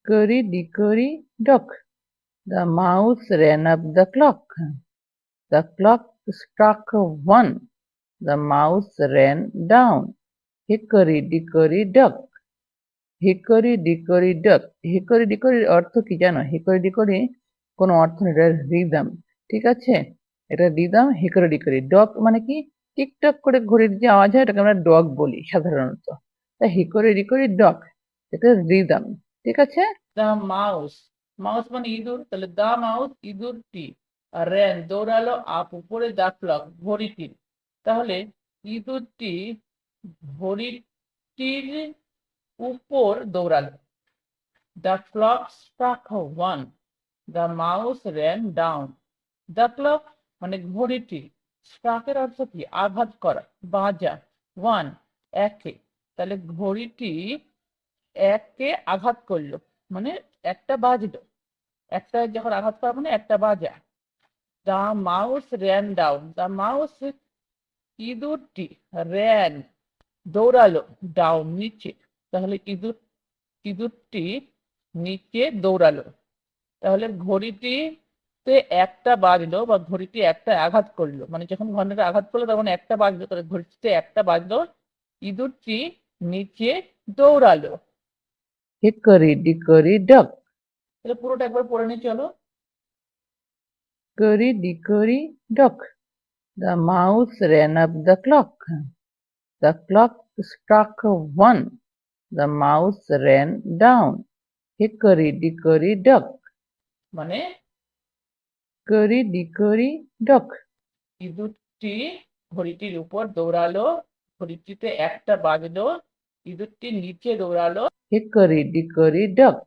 Hickory dickory dock. The mouse ran up the clock. The clock struck one. The mouse ran down. Hickory dickory dock. Hickory dickory dock. Hickory ডিকরির অর্থ কি জানো? Hickory dickory কোনো অর্থ নেই, এটা rhythm. ঠিক আছে, এটা রিদম। হিকরি ডিকরি ডক মানে কি? টিকটক করে ঘড়ির যে আওয়াজ হয় এটাকে আমরা ডগ বলি সাধারণত। তাই হিকরি ডিকরি ডক, এটা রিদম। ঠিক আছে। দ্য মাউস, মাউস মানে ইঁদুর, তাহলে দ্য মাউস ইঁদুরটি র্যান দৌড়ালো আপ উপরে দ্য ক্লক ঘড়িটির। তাহলে ইঁদুরটি ঘড়িটির উপর দৌড়ালো। The clock struck one, the mouse ran down. The clock মানে ঘড়িটি, স্ট্রাকের অর্থ কি? আঘাত করা, বাজা। ওয়ান একে, তাহলে ঘড়িটি একে আঘাত করলো মানে একটা বাজলো। একটা যখন আঘাত করা মানে একটা বাজা। The mouse ran down, the mouse ইঁদুরটি র্যান দৌড়ালো ডাউন নিচে। তাহলে ইঁদুরটি নিচে দৌড়ালো। তাহলে ঘড়িটিতে একটা বাজলো বা ঘড়িটি একটা আঘাত করলো, মানে যখন ঘন্টাটা আঘাত করলো তখন একটা বাজলো, তাহলে ঘড়িটিতে একটা বাজলো, ইঁদুরটি নিচে দৌড়ালো। Hickory dickory doc. তাহলে পুরোটা একবার পড়ে নিয়ে চলো। Hickory dickory dock. The mouse ran up the clock. The clock struck one. The mouse ran down. Hickory dickory dock. মানে hickory dickory dock. ইঁদুরটি ঘড়িটির উপর দৌড়ালো, ঘড়িটিতে একটা বাজলো, ইঁদুরটি নিচে দৌড়ালো। Hickory dickory dock.